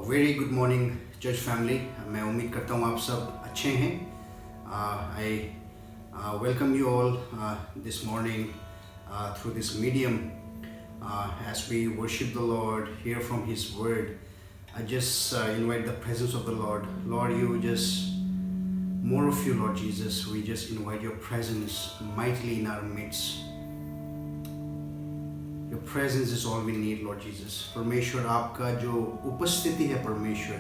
Very good morning church family. मैं उम्मीद करता हूँ आप सब अच्छे हैं। I welcome you all this morning through this medium as we worship the Lord, hear from His word. I just invite the presence of the Lord. Lord, you just more of you, Lord Jesus. We just invite your presence mightily in our midst. Your presence is all we need, Lord Jesus. परमेश्वर आपका जो उपस्थिति है परमेश्वर,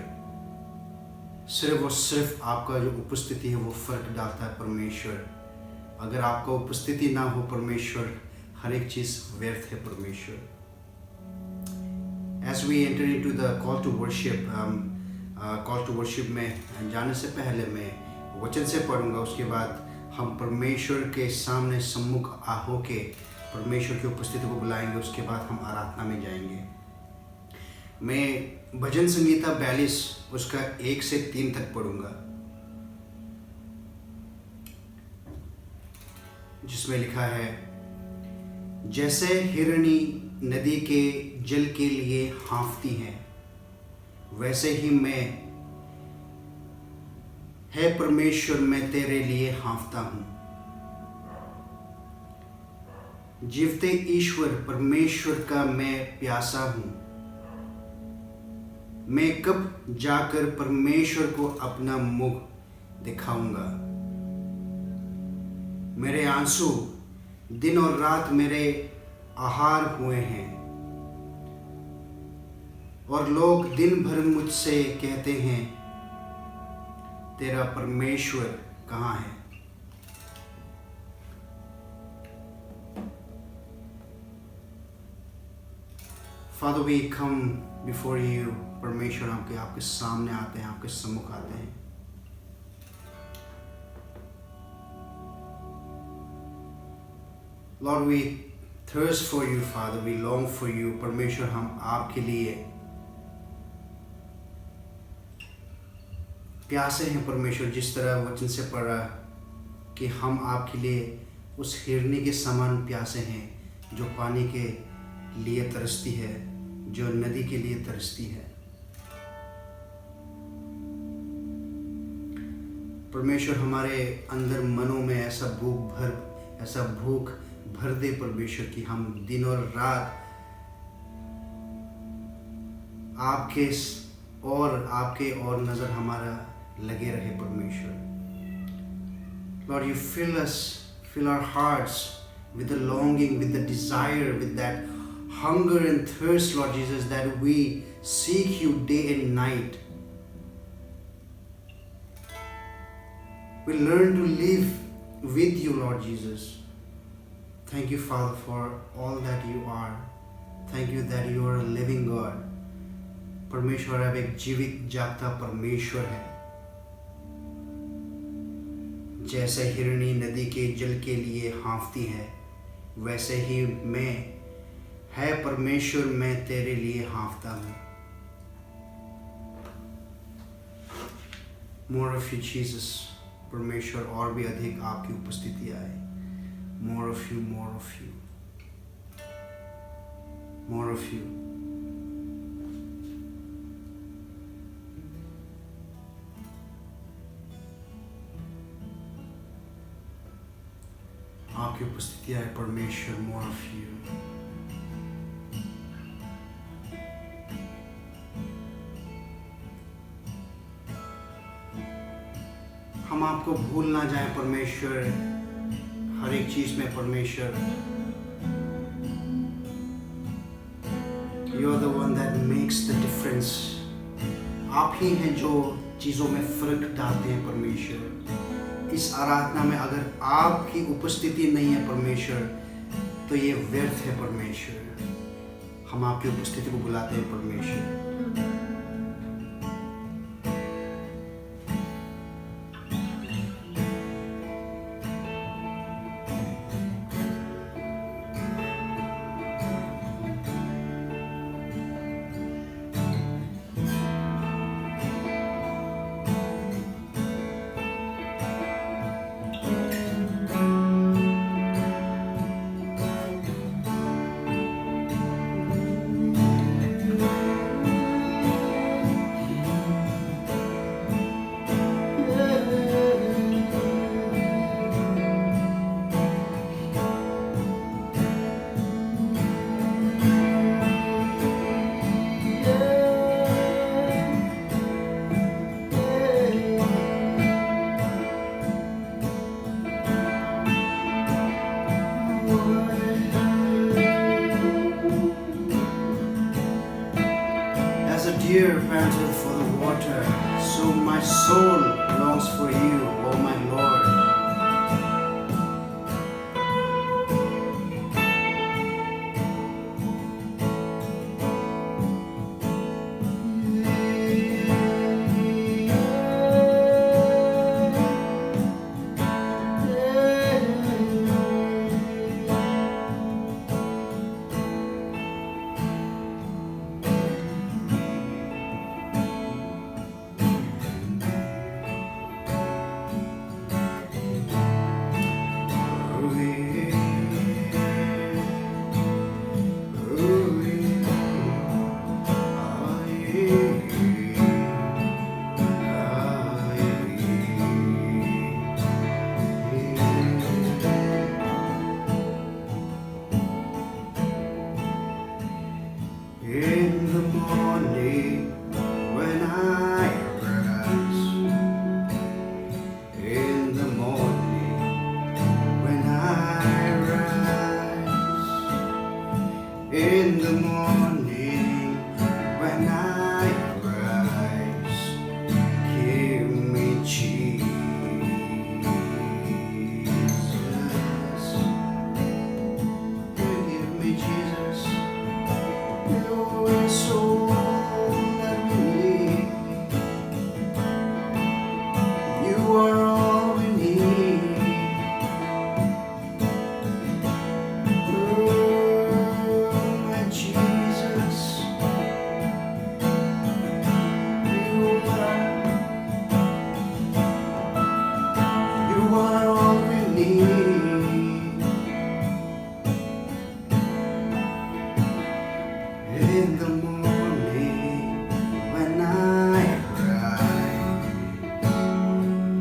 सिर्फ और सिर्फ आपका जो उपस्थिति है वो फर्क डालता है परमेश्वर। अगर आपका उपस्थिति ना हो परमेश्वर, हर एक चीज़ व्यर्थ है परमेश्वर। As we enter into the call to worship में जाने से पहले मैं वचन से पढ़ूंगा, उसके बाद हम परमेश्वर के सामने सम्मुख होके परमेश्वर की उपस्थिति को बुलाएंगे, उसके बाद हम आराधना में जाएंगे। मैं भजन संगीता 42 उसका 1 से 3 तक पढ़ूंगा, जिसमें लिखा है, जैसे हिरणी नदी के जल के लिए हाँफती है, वैसे ही मैं है परमेश्वर मैं तेरे लिए हाँफता हूँ। जीवते ईश्वर परमेश्वर का मैं प्यासा हूँ। मैं कब जाकर परमेश्वर को अपना मुख दिखाऊंगा। मेरे आंसू दिन और रात मेरे आहार हुए हैं, और लोग दिन भर मुझसे कहते हैं, तेरा परमेश्वर कहाँ है। Father, we come before you. परमेश्वर आपके सामने आते हैं, आपके सम्मुख आते हैं। Lord, we thirst for you, Father. We long for you. परमेश्वर हम आपके लिए प्यासे हैं परमेश्वर। जिस तरह वचन से पढ़ा कि हम आपके लिए उस हिरनी के समान प्यासे हैं, जो पानी के लिए तरसती है, जो नदी के लिए तरसती है। परमेश्वर हमारे अंदर मनों में ऐसा भूख भर दे परमेश्वर की हम दिन और रात आपके और नजर हमारा लगे रहे परमेश्वर। Lord, you fill our hearts with the longing, with the desire, with that hunger and thirst, Lord Jesus, that we seek you day and night. We learn to live with you, Lord Jesus. Thank you, Father, for all that you are. Thank you that you are a living God. परमेश्वर अब एक जीवित जागता परमेश्वर है। जैसे हिरणी नदी के जल के लिए हाँफती है, वैसे ही मैं है परमेश्वर मैं तेरे लिए हाँफता हूँ। More of you, Jesus. परमेश्वर और भी अधिक आपकी उपस्थिति आए। More of you, more of you, more of you. आपकी उपस्थिति आए परमेश्वर, more of you. हम आपको भूल ना जाए परमेश्वर, हर एक चीज में परमेश्वर। You are the one that makes the difference. आप ही हैं जो चीजों में फर्क डालते हैं परमेश्वर। इस आराधना में अगर आपकी उपस्थिति नहीं है परमेश्वर, तो ये व्यर्थ है परमेश्वर। हम आपकी उपस्थिति को बुलाते हैं परमेश्वर। soul longs for you, oh my Lord. In the morning when I rise, in the morning when I rise, in the morning when I rise, give me Jesus, give me Jesus. You are so that we need. You are all we need. Oh, my Jesus. You are all we need. In the morning when I rise,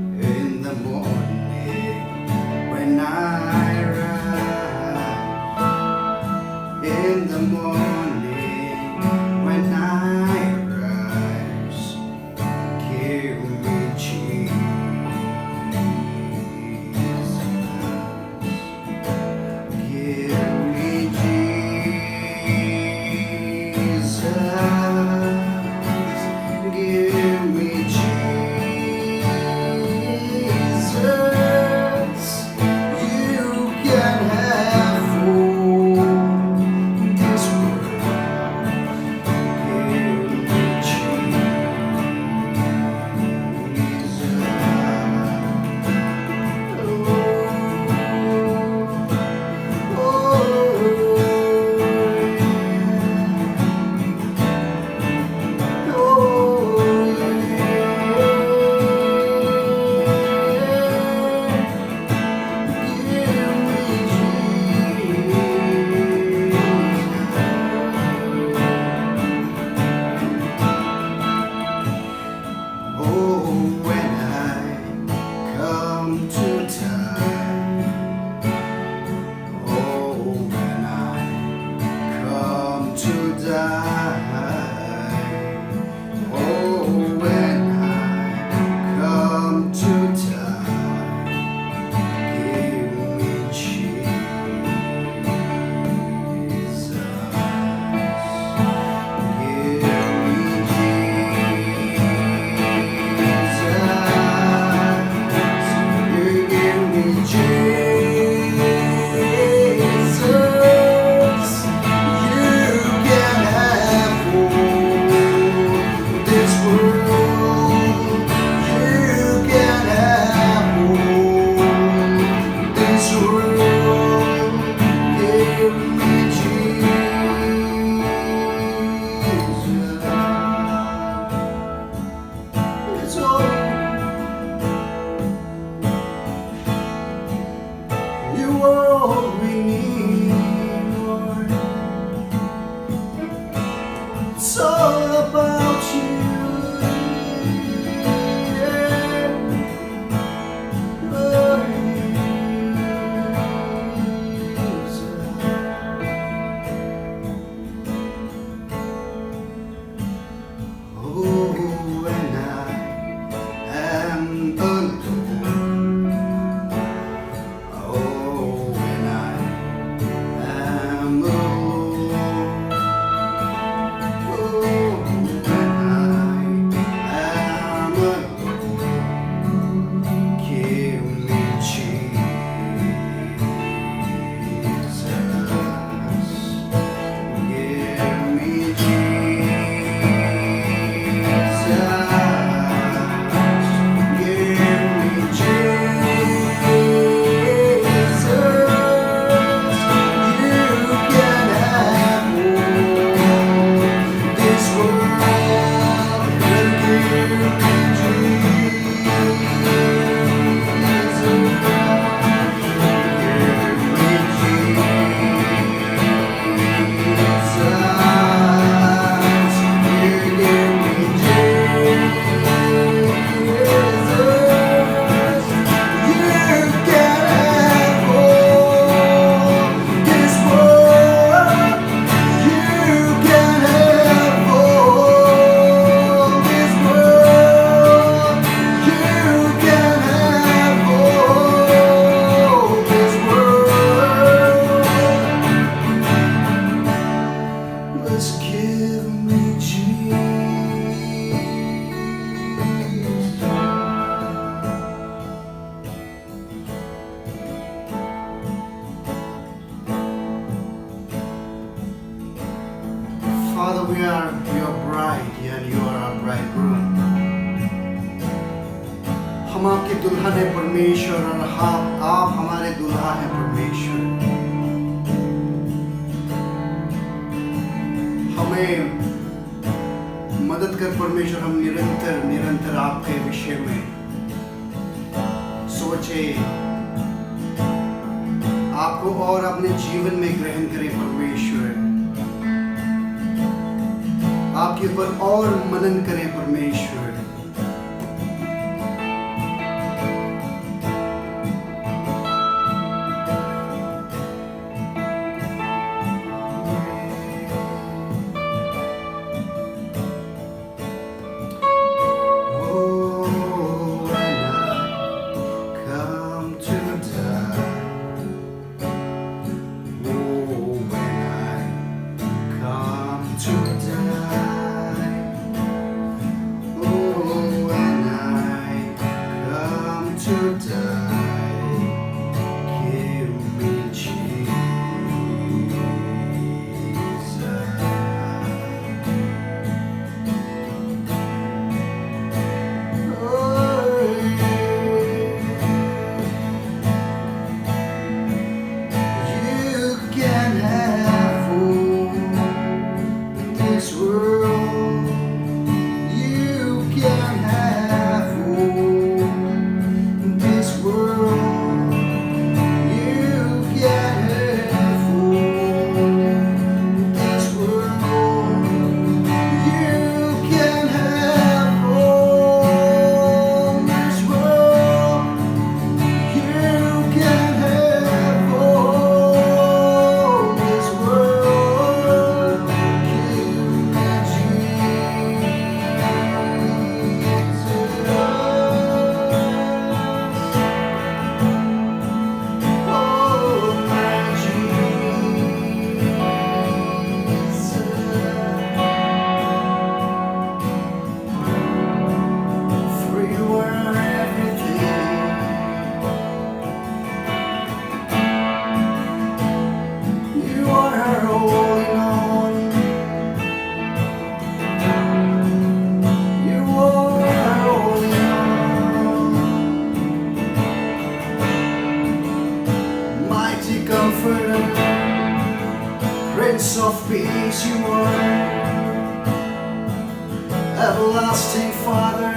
in the morning when I rise, in the morning when I rise, give me Jesus, give me Jesus. Give me Jesus. You can have all this world. Give me Jesus. Oh, when I come to die, oh, when I come to die, oh, when I come to die, give me Jesus, give me You are all we need, Lord. It's all about you. Oh, when I am alone. Oh, when I Father, we are your bride and you are our bridegroom. हम आपके दुल्हन है परमेश्वर और आप हमारे दुल्हा है परमेश्वर। हमें मदद कर परमेश्वर, हम निरंतर आपके विषय में सोचे, आपको और अपने जीवन में ग्रहण करें परमेश्वर, आपके ऊपर और मनन करें परमेश्वर। Prince of Peace you are, everlasting Father.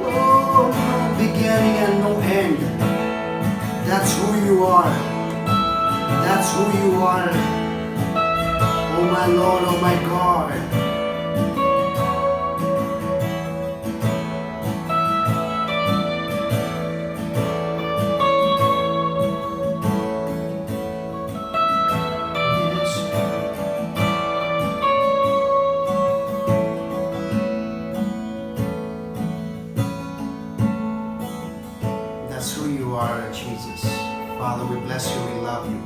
Oh, no beginning and no end. That's who you are. That's who you are. Oh my Lord, oh my God. Jesus. Father, we bless you, we love you.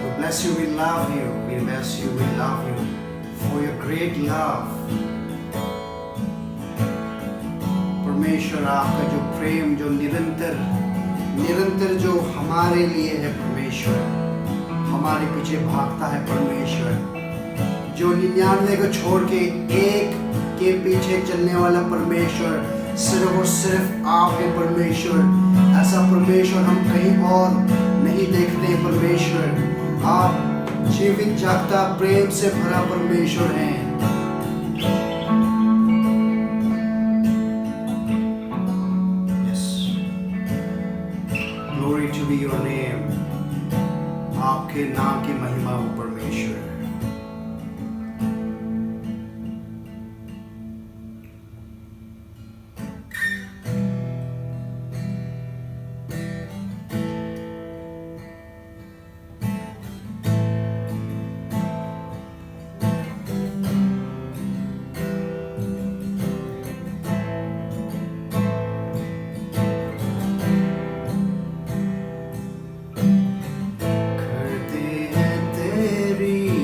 We bless you, we love you. We bless you, we love you for your great love. परमेश्वर, आपका जो प्रेम जो निरंतर जो हमारे लिए है परमेश्वर, हमारे पीछे भागता है परमेश्वर, जो 99 को छोड़ के एक के पीछे चलने वाला परमेश्वर, सिर्फ और सिर्फ आप हैं परमेश्वर। ऐसा परमेश्वर हम कहीं और नहीं देखते परमेश्वर। आप जीवित जागता प्रेम से भरा परमेश्वर हैं। Yes. Glory to be your name. आपके नाम की महिमा हो परमेश्वर। करते हैं तेरी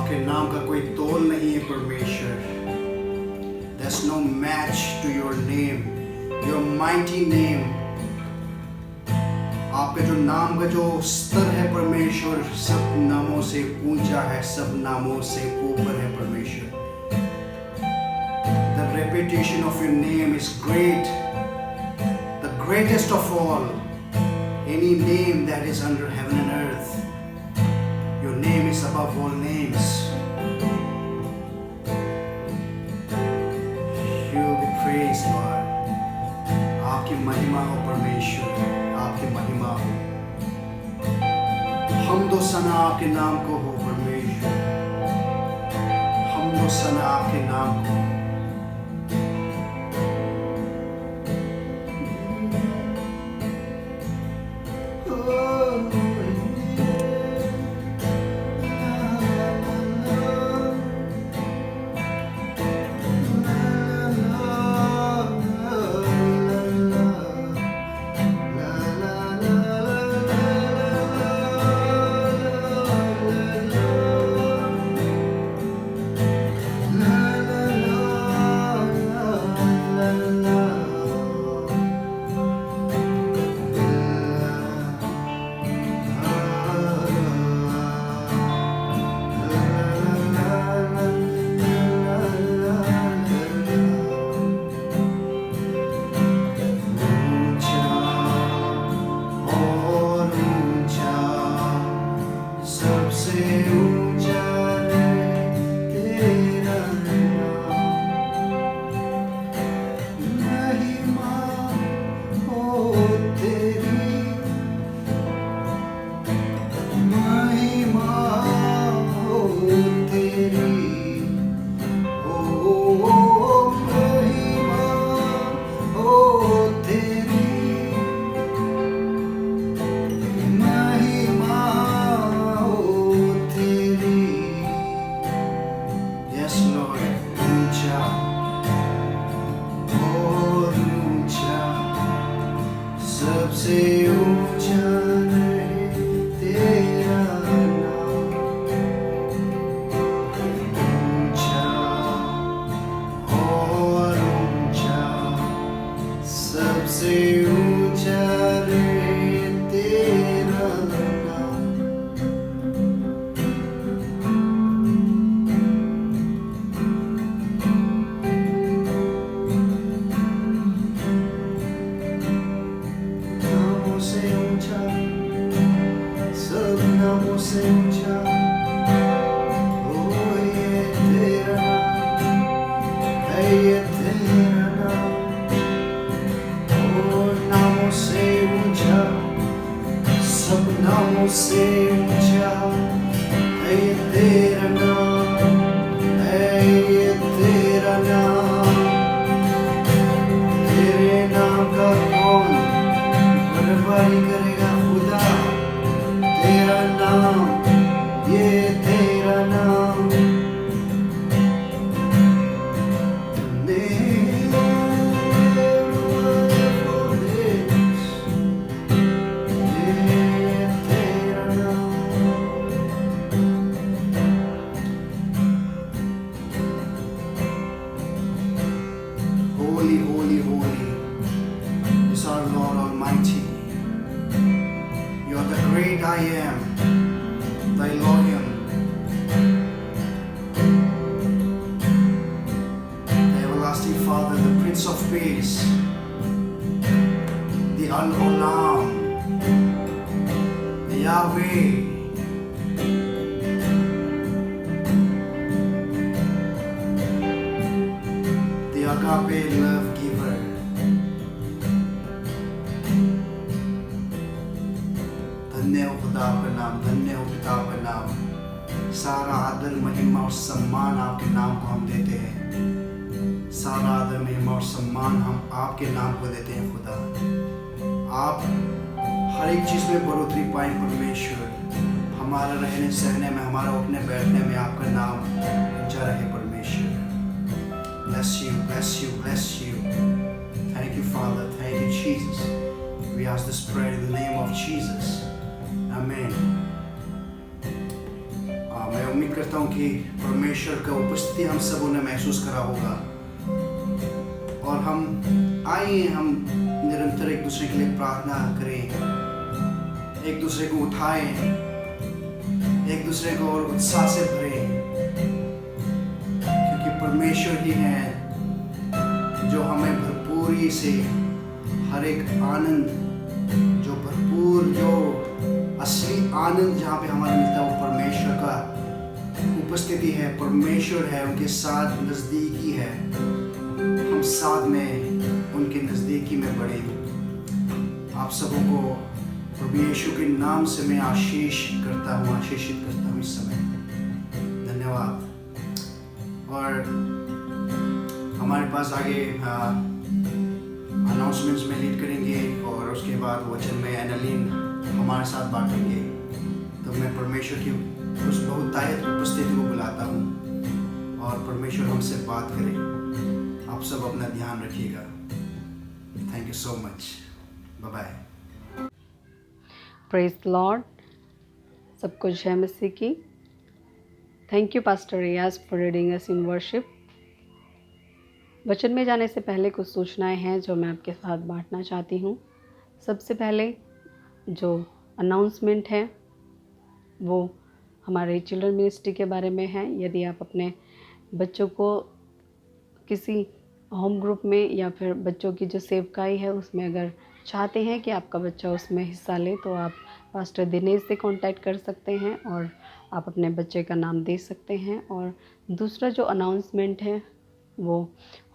आपके नाम का कोई तोल नहीं है परमेश्वर. There's no match to your name, your mighty name. आपके जो नाम का जो स्तर है परमेश्वर, सब नामों से ऊंचा है, सब नामों से ऊपर है परमेश्वर. The reputation of your name is great, the greatest of all. Any name that is under heaven and earth, your name is above all names. You will be praised, Lord. आपकी महिमा हो परमेश्वर, आपकी महिमा हो. हमदो सना आपके नाम को हो परमेश्वर, हमदो सना आपके नाम को. सारा आदर महिमा और सम्मान आपके नाम को हम देते हैं. सारा आदर महिमा और सम्मान हम आपके नाम को देते हैं खुदा. आप हर एक चीज़ में बढ़ोतरी पाएं परमेश्वर. हमारा रहने सहने में, हमारा उठने बैठने में आपका नाम ऊंचा रहे परमेश्वर. Bless you, bless you, bless you. Thank you, Father. Thank you, Jesus. We ask this prayer in the name of Jesus. Amen. मैं उम्मीद करता हूँ कि परमेश्वर का उपस्थिति हम सबों ने महसूस करा होगा और हम निरंतर एक दूसरे के लिए प्रार्थना करें, एक दूसरे को उठाएं, एक दूसरे को और उत्साह से भरें, क्योंकि परमेश्वर ही है जो हमें भरपूरी से हर एक आनंद, जो भरपूर, जो असली आनंद जहाँ पे हमारा मिलता है वो परमेश्वर का उपस्थिति है, परमेश्वर है, उनके साथ नज़दीकी है, हम साथ में उनके नज़दीकी में बढ़े। आप सबों को प्रभु यीशु के नाम से मैं आशीषित करता हूँ इस समय। धन्यवाद। और हमारे पास आगे अनाउंसमेंट्स में लीड करेंगे और उसके बाद वचन में एनालीन हमारे साथ बांटेंगे। तो मैं परमेश्वर की उस बहुतायत उपस्थिति को बुलाता हूँ और परमेश्वर हमसे बात करें। आप सब अपना ध्यान रखिएगा। Thank you so much. Bye bye. Praise lord. सबको जय मसीह की। Thank you pastor Riyaz for reading us in worship. वचन में जाने से पहले कुछ सूचनाएं हैं जो मैं आपके साथ बांटना चाहती हूँ। सबसे पहले जो अनाउंसमेंट है वो हमारे चिल्ड्रन मिनिस्ट्री के बारे में है। यदि आप अपने बच्चों को किसी होम ग्रुप में या फिर बच्चों की जो सेवकाई है उसमें अगर चाहते हैं कि आपका बच्चा उसमें हिस्सा ले, तो आप पास्टर दिनेश से कांटेक्ट कर सकते हैं और आप अपने बच्चे का नाम दे सकते हैं। और दूसरा जो अनाउंसमेंट है वो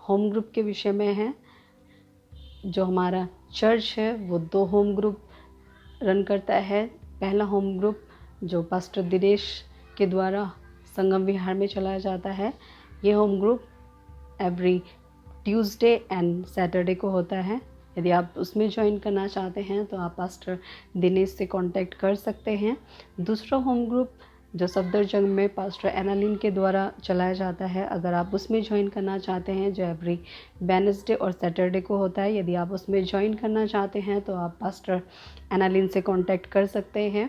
होम ग्रुप के विषय में है। जो हमारा चर्च है वो 2 होम ग्रुप रन करता है। पहला होम ग्रुप जो पास्टर दिनेश के द्वारा संगम विहार में चलाया जाता है, ये home group every Tuesday and Saturday को होता है। यदि आप उसमें ज्वाइन करना चाहते हैं तो आप पास्टर दिनेश से कांटेक्ट कर सकते हैं। दूसरा होम ग्रुप जो सफदरजंग में पास्टर एनालीन के द्वारा चलाया जाता है, अगर आप उसमें ज्वाइन करना चाहते हैं, जो एवरी वेडनेसडे और सैटरडे को होता है, यदि आप उसमें ज्वाइन करना चाहते हैं तो आप पास्टर एनालीन से कांटेक्ट कर सकते हैं।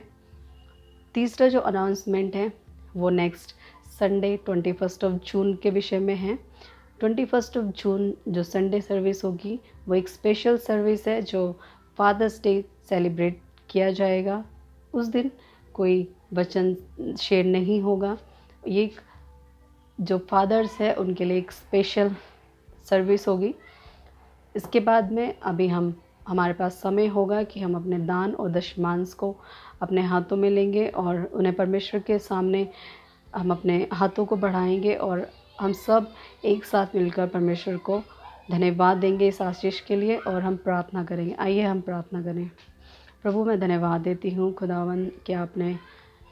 तीसरा जो अनाउंसमेंट है वो नेक्स्ट संडे 21 जून के विषय में है। 21 जून जो संडे सर्विस होगी वो एक स्पेशल सर्विस है जो फादर्स डे सेलिब्रेट किया जाएगा। उस दिन कोई वचन शेयर नहीं होगा। ये जो फादर्स है उनके लिए एक स्पेशल सर्विस होगी। इसके बाद में अभी हमारे पास समय होगा कि हम अपने दान और दशमांश को अपने हाथों में लेंगे और उन्हें परमेश्वर के सामने हम अपने हाथों को बढ़ाएंगे और हम सब एक साथ मिलकर परमेश्वर को धन्यवाद देंगे इस आशीष के लिए और हम प्रार्थना करेंगे। आइए हम प्रार्थना करें। प्रभु, मैं धन्यवाद देती हूँ खुदावन कि आपने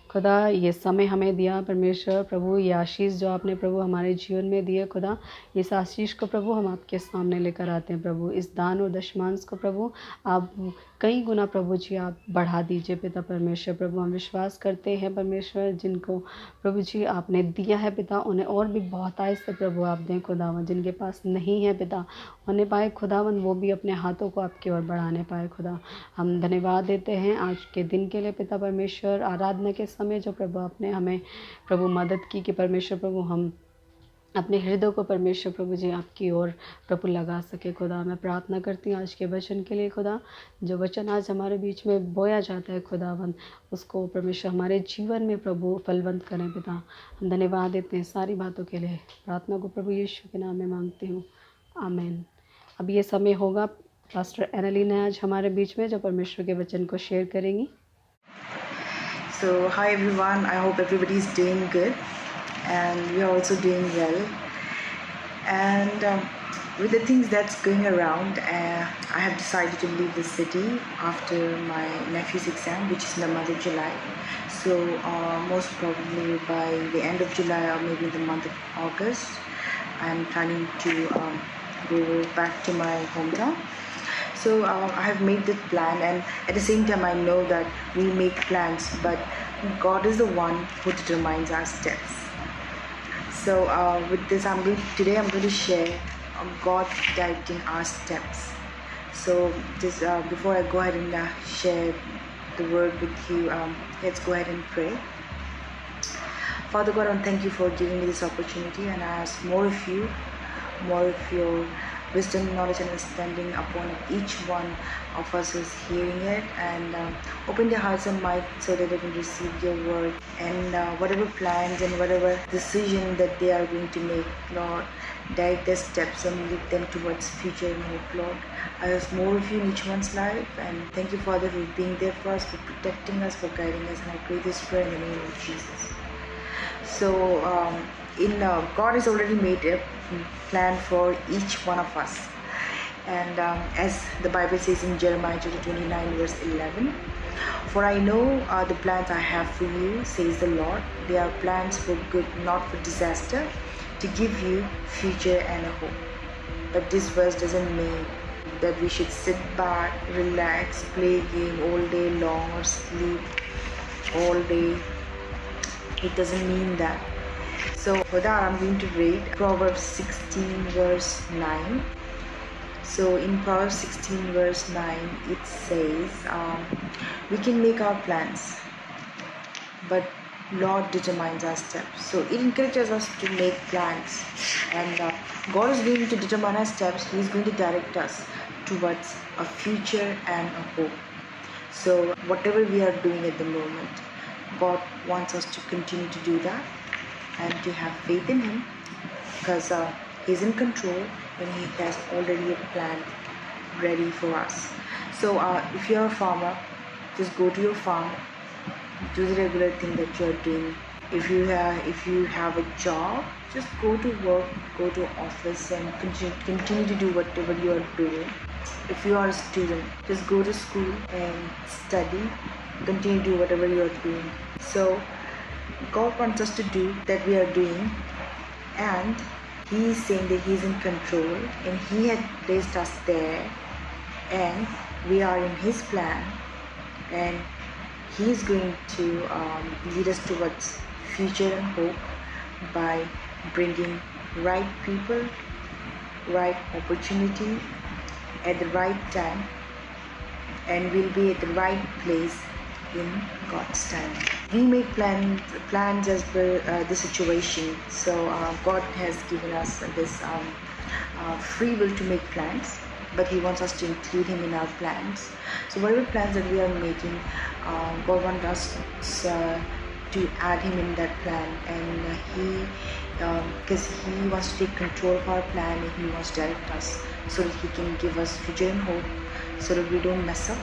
खुदा ये समय हमें दिया परमेश्वर। प्रभु ये आशीष जो आपने प्रभु हमारे जीवन में दिए खुदा, इस आशीष को प्रभु हम आपके सामने लेकर आते हैं। प्रभु इस दान और दशमांश को प्रभु आप कई गुना प्रभु जी आप बढ़ा दीजिए पिता परमेश्वर। प्रभु हम विश्वास करते हैं परमेश्वर, जिनको प्रभु जी आपने दिया है पिता उन्हें और भी बहुतायत से प्रभु आप दें खुदावन। जिनके पास नहीं है पिता होने पाए खुदावन, वो भी अपने हाथों को आपकी ओर बढ़ाने पाए खुदा। हम धन्यवाद देते हैं आज के दिन के लिए पिता परमेश्वर। आराधना के समय जो प्रभु आपने हमें प्रभु मदद की कि परमेश्वर प्रभु हम अपने हृदय को परमेश्वर प्रभु जी आपकी ओर प्रभु लगा सके खुदा। मैं प्रार्थना करती हूँ आज के वचन के लिए खुदा। जो वचन आज हमारे बीच में बोया जाता है खुदावन, उसको परमेश्वर हमारे जीवन में प्रभु फलवंत करें पिता। हम धन्यवाद देते हैं सारी बातों के लिए। प्रार्थना को प्रभु यीशु के नाम में मांगती हूँ, आमीन। अब ये समय होगा पास्टर एनालीन है आज हमारे बीच में जो परमेश्वर के वचन को शेयर करेंगी। So hi everyone, I hope everybody is doing good and we are also doing well. And with the things that's going around, I have decided to leave the city after my nephew's exam, which is in the month of July. So most probably by the end of July or maybe the month of August, I'm planning to go back to my hometown. So I have made this plan, and at the same time I know that we make plans, but God is the one who determines our steps. So with this, today I'm going to share God directing our steps. So just before I go ahead and share the word with you, let's go ahead and pray. Father God, I thank you for giving me this opportunity, and I ask more of you, more of your wisdom, knowledge, and understanding upon each one of us who's hearing it, and open their hearts and minds so that they can receive your word, and whatever plans and whatever decision that they are going to make, Lord, direct their steps and lead them towards future and hope, Lord. I ask more of you in each one's life, and thank you, Father, for being there for us, for protecting us, for guiding us, and I pray this prayer in the name of Jesus. So God has already made a plan for each one of us, and as the Bible says in Jeremiah chapter 29 verse 11, for I know the plans I have for you, says the Lord. They are plans for good, not for disaster, to give you future and a hope. But this verse doesn't mean that we should sit back, relax, play a game all day long, or sleep all day. It doesn't mean that. So for that, I'm going to read Proverbs 16 verse 9. So in Proverbs 16 verse 9, it says, we can make our plans, but Lord determines our steps. So it encourages us to make plans, and God is going to determine our steps. He is going to direct us towards a future and a hope. So whatever we are doing at the moment, God wants us to continue to do that and to have faith in Him, because He's in control and He has already a plan ready for us. So if you're a farmer, just go to your farm, do the regular thing that you're doing. If you have a job, just go to work, go to office, and continue to do whatever you are doing. If you are a student, just go to school and study, continue to do whatever you are doing. So God wants us to do that we are doing, and He is saying that He is in control and He had placed us there, and we are in His plan, and He is going to lead us towards future and hope by bringing right people, right opportunity at the right time, and we'll be at the right place in God's time. We make plans as per the situation. So God has given us this free will to make plans, but He wants us to include Him in our plans. So whatever plans that we are making, God wants us to add Him in that plan, and because He wants to take control of our plan, and He wants to direct us so that He can give us future and hope, so that we don't mess up.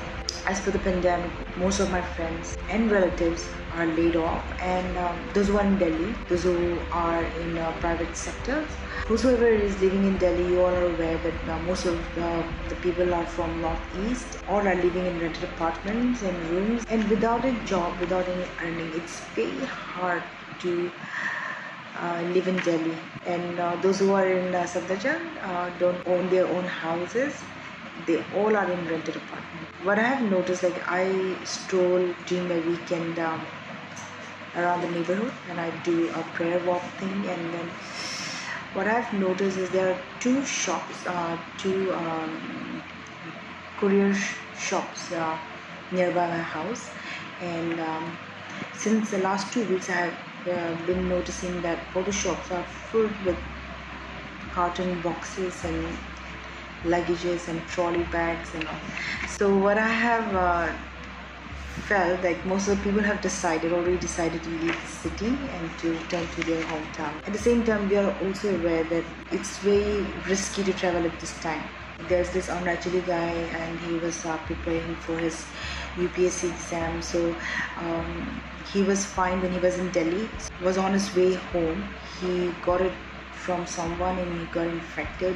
As for the pandemic, most of my friends and relatives are laid off, and those who are in Delhi, those who are in private sectors, whosoever is living in Delhi, you all are aware that most of the people are from Northeast, all are living in rented apartments and rooms, and without a job, without any earning, it's very hard to live in Delhi. And those who are in Safdarjung don't own their own houses. They all are in rented apartment. What I have noticed, like I stroll during my weekend around the neighborhood, and I do a prayer walk thing, and then what I've noticed is there are two shops, two courier shops nearby my house, and since the last 2 weeks I have been noticing that both the shops are filled with carton boxes and luggages and trolley bags and all. So what I have felt like most of the people have already decided to leave the city and to return to their hometown. At the same time, we are also aware that it's very risky to travel at this time. There's this Arunachali guy, and he was preparing for his UPSC exam. So he was fine when he was in Delhi. Was on his way home. He got it from someone and he got infected.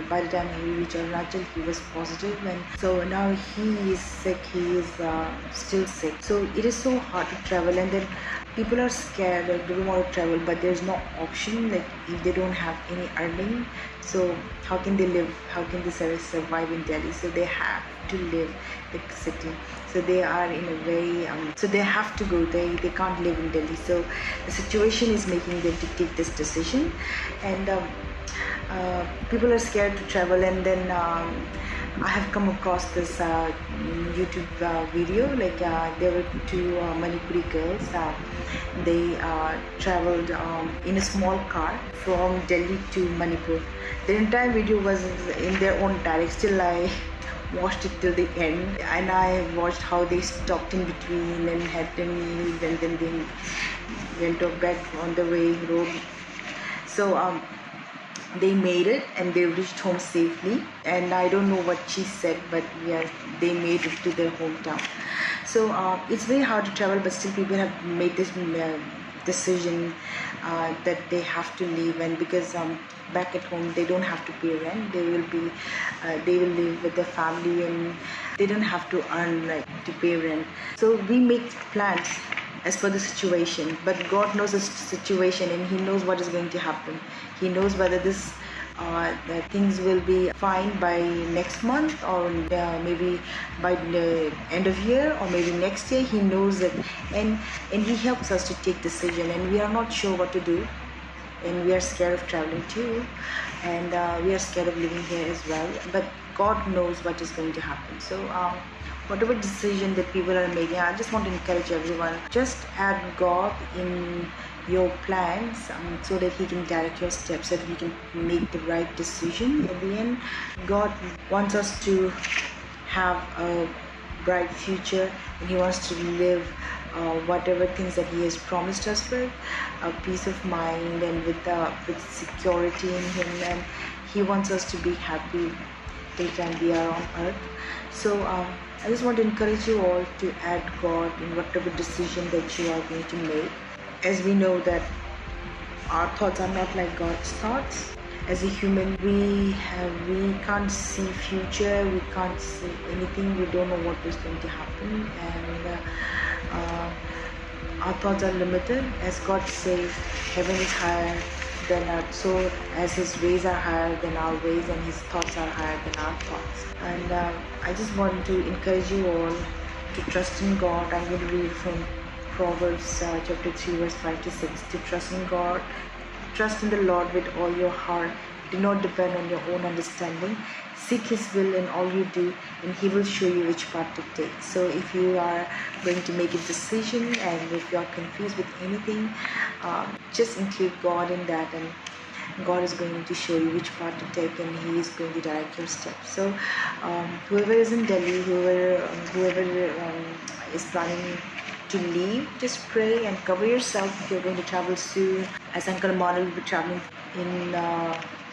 By the time he reached Arunachal, he was positive, and so now he is sick. He is still sick. So it is so hard to travel, and then people are scared, like they don't want to travel, but there's no option. Like if they don't have any earning, so how can they live? How can they survive in Delhi? So they have to live in the city. So they are in a very so they have to go. They can't live in Delhi. So the situation is making them to take this decision, and people are scared to travel, and then I have come across this YouTube video. Like there were two Manipuri girls. They traveled in a small car from Delhi to Manipur. The entire video was in their own dialect. Still, I watched it till the end, and I watched how they stopped in between and had their meals, and then they went back on the way road. So they made it and they reached home safely, and I don't know what she said, but yes, they made it to their hometown. So it's very hard to travel, but still people have made this decision that they have to leave, and because back at home they don't have to pay rent, they will live with their family, and they don't have to earn like to pay rent. So we make plans as per the situation, but God knows the situation, and He knows what is going to happen. He knows whether this that things will be fine by next month, or maybe by the end of year, or maybe next year. He knows it, and He helps us to take decision, and we are not sure what to do, and we are scared of traveling too, and we are scared of living here as well, but God knows what is going to happen. So whatever decision that people are making, I just want to encourage everyone, just add God in your plans, so that He can direct your steps, so that you can make the right decision. At the end, God wants us to have a bright future, and He wants to live whatever things that He has promised us with, a peace of mind, and with security in Him, and He wants us to be happy till time we are on earth. So I just want to encourage you all to add God in whatever decision that you are going to make, as we know that our thoughts are not like God's thoughts. As a human, we can't see future, we can't see anything, we don't know what is going to happen, and our thoughts are limited. As God says, heaven is higher than earth, so as His ways are higher than our ways, and His thoughts are higher than our thoughts. And I just want to encourage you all to trust in God. I'm going to read from Proverbs chapter 3 verse 5 to 6. To trust in God, trust in the Lord with all your heart. Do not depend on your own understanding. Seek His will in all you do, and He will show you which path to take. So if you are going to make a decision, and if you are confused with anything, just include God in that, and God is going to show you which path to take, and He is going to direct your steps. So whoever is in Delhi, whoever is planning to leave, just pray and cover yourself if you're going to travel soon, as Uncle Aman will be traveling in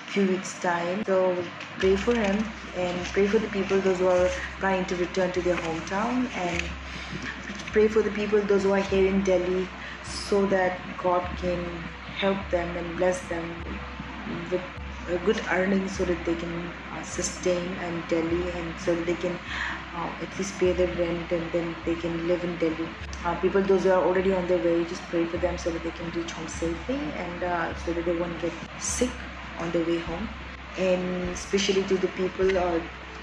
few weeks time. So pray for him, and pray for the people, those who are planning to return to their hometown, and pray for the people, those who are here in Delhi, so that God can help them and bless them with a good earnings, so that they can sustain in Delhi, and so that they can at least pay their rent, and then they can live in Delhi. People, those who are already on their way, just pray for them so that they can reach home safely, and so that they won't get sick on their way home. And especially to the people,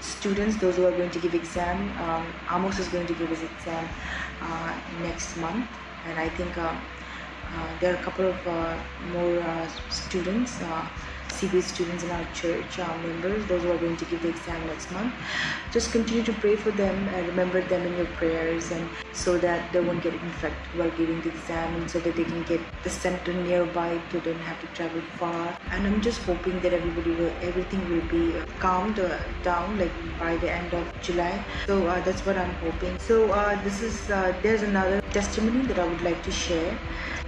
students, those who are going to give exam. Amos is going to give his exam next month, and I think there are a couple of more students, CBS students in our church, members, those who are going to give the exam next month. Just continue to pray for them and remember them in your prayers, and so that they won't get infected while giving the exam, and so that they can get the center nearby, so they don't have to travel far. And I'm just hoping that everything will be calmed down, like by the end of July. So that's what I'm hoping. So there's another testimony that I would like to share.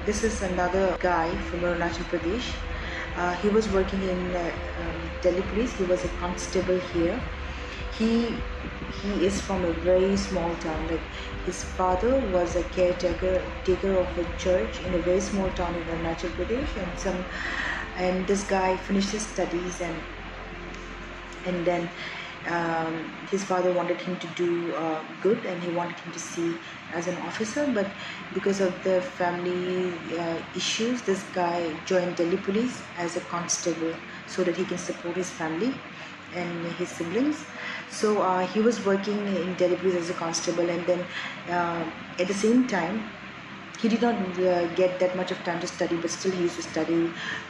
This is another guy from Arunachal Pradesh. He was working in Delhi Police. He was a constable here. He is from a very small town. Like, his father was a caretaker of a church in a very small town in Arunachal Pradesh, and this guy finished his studies, and then his father wanted him to do good, and he wanted him to see as an officer, but because of the family issues, this guy joined Delhi Police as a constable, so that he can support his family and his siblings. So he was working in Delhi Police as a constable, and then at the same time he did not get that much of time to study, but still he used to study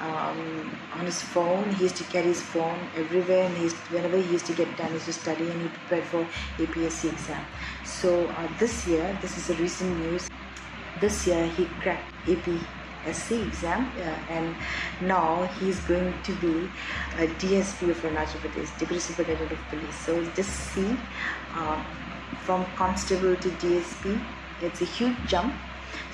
on his phone. He used to carry his phone everywhere, and whenever he used to get time, he used to study, and he prepared for APSC exam. So this year, this is a recent news. This year he cracked APSC exam, and now he's going to be a DSP of Arunachal Pradesh, Deputy Superintendent of Police. So just see, from constable to DSP, it's a huge jump.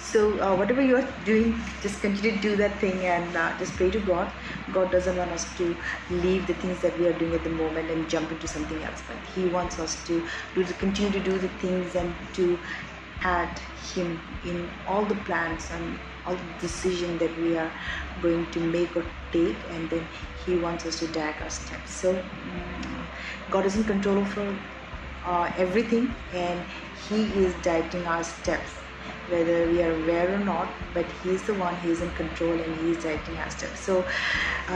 So whatever you are doing, just continue to do that thing, and just pray to God. God doesn't want us to leave the things that we are doing at the moment and jump into something else, but He wants us to continue to do the things and to add Him in all the plans and all the decisions that we are going to make or take, and then He wants us to direct our steps. So God is in control of everything, and He is directing our steps, whether we are aware or not, but He's the one, He's in control, and He is directing our steps. So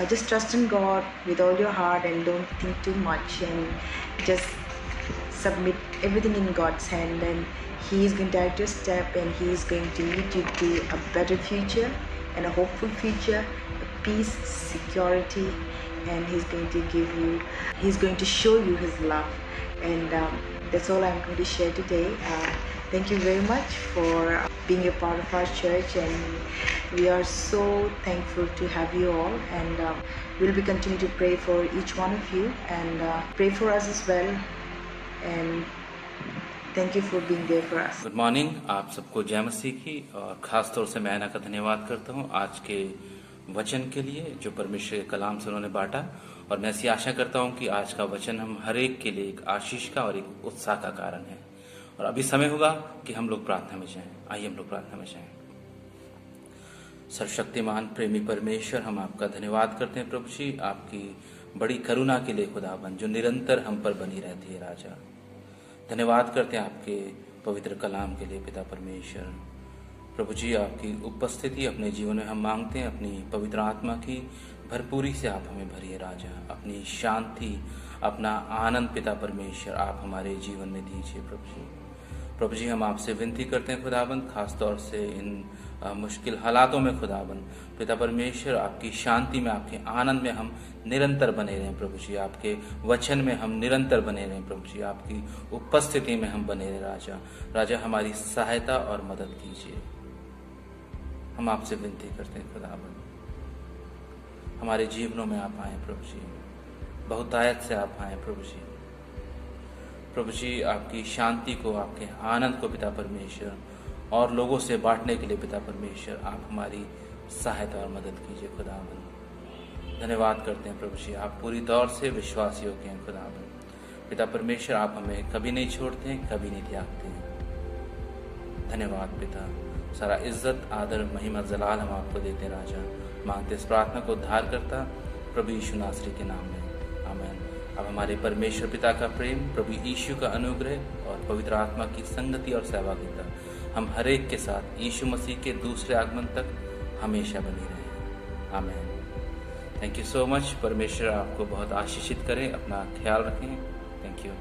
just trust in God with all your heart, and don't think too much, and just submit everything in God's hand, and He is going to direct your step, and He is going to lead you to a better future and a hopeful future, a peace, security, and He's going to show you His love. And that's all I'm going to share today. Thank you very much for being a part of our church, and we are so thankful to have you all, and we'll be continuing to pray for each one of you, and pray for us as well, and thank you for being there for us. Good morning, आप सबको जय मसीह की, और ख़ास तौर से मैं ऐना का धन्यवाद करता हूँ आज के वचन के लिए जो परमेश्वर के कलाम से उन्होंने बांटा, और मैं ऐसी आशा करता हूँ कि आज का वचन हम हर एक के लिए एक आशीष का और एक उत्साह का कारण है। और अभी समय होगा कि हम लोग प्रार्थना में जाएं। आइए हम लोग प्रार्थना में जाएं। सर्वशक्तिमान प्रेमी परमेश्वर, हम आपका धन्यवाद करते हैं प्रभु जी, आपकी बड़ी करुणा के लिए खुदाबंद जो निरंतर हम पर बनी रहती है। राजा, धन्यवाद करते हैं आपके पवित्र कलाम के लिए पिता परमेश्वर। प्रभु जी, आपकी उपस्थिति अपने जीवन में हम मांगते हैं, अपनी पवित्र आत्मा की भरपूरी से आप हमें भरिए राजा, अपनी शांति, अपना आनंद पिता परमेश्वर आप हमारे जीवन में दीजिए प्रभु जी। प्रभु जी, हम आपसे विनती करते हैं खुदाबंद, खास तौर से इन मुश्किल हालातों में खुदाबंद पिता परमेश्वर आपकी शांति में, आपके आनंद में हम निरंतर बने रहें प्रभु जी, आपके वचन में हम निरंतर बने रहें प्रभु जी, आपकी उपस्थिति में हम बने रहें राजा। राजा, हमारी सहायता और मदद कीजिए, हम आपसे विनती करते हैं खुदाबंद, हमारे जीवनों में आप आए प्रभु जी, बहुतायत से आप आए प्रभु जी। प्रभु जी, आपकी शांति को, आपके आनंद को पिता परमेश्वर और लोगों से बांटने के लिए पिता परमेश्वर आप हमारी सहायता और मदद कीजिए खुदाबंद। धन्यवाद करते हैं प्रभु जी, आप पूरी तौर से विश्वासी होते हैं खुदाबंद। पिता परमेश्वर, आप हमें कभी नहीं छोड़ते हैं, कभी नहीं त्यागते हैं। धन्यवाद पिता, सारा इज्जत, आदर, महिमा, जलाल हम आपको देते हैं राजा। मांगते इस प्रार्थना को उद्धार करता प्रभु यीशु नासरी के नाम में, आमीन। अब हमारे परमेश्वर पिता का प्रेम, प्रभु यीशु का अनुग्रह और पवित्र आत्मा की संगति और सहभागिता हम हर एक के साथ यीशु मसीह के दूसरे आगमन तक हमेशा बनी रहे, आमीन। Thank you so much. परमेश्वर आपको बहुत आशीषित करें, अपना ख्याल रखें। Thank you.